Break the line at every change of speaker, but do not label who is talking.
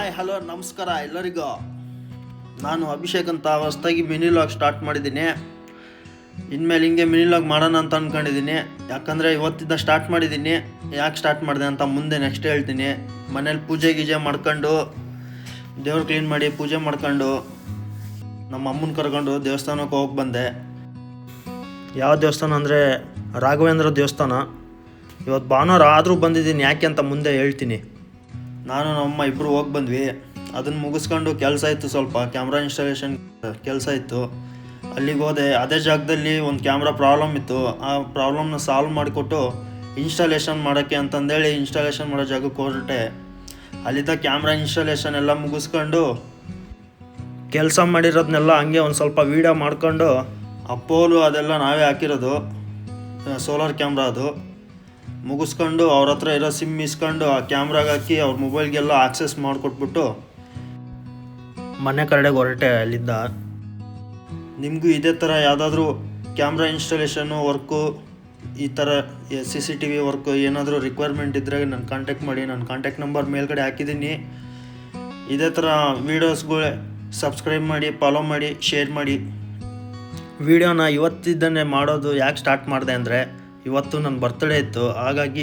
Hi hello ನಮಸ್ಕಾರ ಎಲ್ಲರಿಗೂ. ನಾನು ಅಭಿಷೇಕ್ ಅಂತ ಹೊಸದಾಗಿ ಮಿನಿ ಲಾಗ್ ಸ್ಟಾರ್ಟ್ ಮಾಡಿದ್ದೀನಿ. ಇನ್ಮೇಲೆ ಹಿಂಗೆ ಮಿನಿ ಲಾಗ್ ಮಾಡೋಣ ಅಂತ ಅಂದ್ಕೊಂಡಿದ್ದೀನಿ. ಯಾಕಂದರೆ ಇವತ್ತಿಂದ ಸ್ಟಾರ್ಟ್ ಮಾಡಿದ್ದೀನಿ. ಯಾಕೆ ಸ್ಟಾರ್ಟ್ ಮಾಡಿದೆ ಅಂತ ಮುಂದೆ ನೆಕ್ಸ್ಟ್ ಹೇಳ್ತೀನಿ. ಮನೇಲಿ ಪೂಜೆ ಗೀಜೆ ಮಾಡ್ಕೊಂಡು ದೇವ್ರು ಕ್ಲೀನ್ ಮಾಡಿ ಪೂಜೆ ಮಾಡ್ಕೊಂಡು ನಮ್ಮ ಅಮ್ಮನ ಕರ್ಕೊಂಡು ದೇವಸ್ಥಾನಕ್ಕೆ ಹೋಗಿ ಬಂದೆ. ಯಾವ ದೇವಸ್ಥಾನ ಅಂದರೆ ರಾಘವೇಂದ್ರ ದೇವಸ್ಥಾನ. ಇವತ್ತು ಭಾನುವಾರ ಆದರೂ ಬಂದಿದ್ದೀನಿ. ಯಾಕೆ ಅಂತ ಮುಂದೆ ಹೇಳ್ತೀನಿ. ನಾನು ನಮ್ಮಮ್ಮ ಇಬ್ಬರು ಹೋಗಿ ಬಂದ್ವಿ. ಅದನ್ನು ಮುಗಿಸ್ಕೊಂಡು ಕೆಲಸ ಇತ್ತು, ಸ್ವಲ್ಪ ಕ್ಯಾಮ್ರಾ ಇನ್ಸ್ಟಾಲೇಷನ್ ಕೆಲಸ ಇತ್ತು. ಅಲ್ಲಿಗೆ ಹೋದೆ. ಅದೇ ಜಾಗದಲ್ಲಿ ಒಂದು ಕ್ಯಾಮ್ರಾ ಪ್ರಾಬ್ಲಮ್ ಇತ್ತು. ಆ ಪ್ರಾಬ್ಲಮ್ನ ಸಾಲ್ವ್ ಮಾಡಿಕೊಟ್ಟು ಇನ್ಸ್ಟಾಲೇಷನ್ ಮಾಡೋಕ್ಕೆ ಅಂತಂದೇಳಿ ಇನ್ಸ್ಟಾಲೇಷನ್ ಮಾಡೋ ಜಾಗಕ್ಕೆ ಹೊರಟೆ. ಅಲ್ಲಿದ್ದ ಕ್ಯಾಮ್ರಾ ಇನ್ಸ್ಟಾಲೇಷನ್ ಎಲ್ಲ ಮುಗಿಸ್ಕೊಂಡು ಕೆಲಸ ಮಾಡಿರೋದನ್ನೆಲ್ಲ ಹಂಗೆ ಒಂದು ಸ್ವಲ್ಪ ವೀಡಿಯೋ ಮಾಡ್ಕೊಂಡು, ಆ ಪೋಲು ಅದೆಲ್ಲ ನಾವೇ ಹಾಕಿರೋದು, ಸೋಲಾರ್ ಕ್ಯಾಮ್ರಾ ಅದು ಮುಗಿಸ್ಕೊಂಡು ಅವ್ರ ಹತ್ರ ಇರೋ ಸಿಮ್ ಇಸ್ಕೊಂಡು ಆ ಕ್ಯಾಮ್ರಾಗೆ ಹಾಕಿ ಅವ್ರ ಮೊಬೈಲ್ಗೆಲ್ಲ ಆಕ್ಸೆಸ್ ಮಾಡಿಕೊಟ್ಬಿಟ್ಟು ಮನೆ ಕಡೆಗೆ ಹೊರಟೆ. ಅಲ್ಲಿಂದ ನಿಮಗೂ ಇದೇ ಥರ ಯಾವುದಾದ್ರೂ ಕ್ಯಾಮ್ರಾ ಇನ್ಸ್ಟಾಲೇಷನ್ನು ವರ್ಕು, ಈ ಥರ CCTV ವರ್ಕು ಏನಾದರೂ ರಿಕ್ವೈರ್ಮೆಂಟ್ ಇದ್ದರೆ ನನ್ನ ಕಾಂಟ್ಯಾಕ್ಟ್ ಮಾಡಿ. ನನ್ನ ಕಾಂಟ್ಯಾಕ್ಟ್ ನಂಬರ್ ಮೇಲ್ಗಡೆ ಹಾಕಿದ್ದೀನಿ. ಇದೇ ಥರ ವೀಡಿಯೋಸ್ಗಳು ಸಬ್ಸ್ಕ್ರೈಬ್ ಮಾಡಿ, ಫಾಲೋ ಮಾಡಿ, ಶೇರ್ ಮಾಡಿ. ವೀಡಿಯೋನ ಇವತ್ತಿದ್ದನ್ನೇ ಮಾಡೋದು ಯಾಕೆ ಸ್ಟಾರ್ಟ್ ಮಾಡಿದೆ ಅಂದರೆ ಇವತ್ತು ನನ್ನ ಬರ್ತ್ಡೇ ಇತ್ತು. ಹಾಗಾಗಿ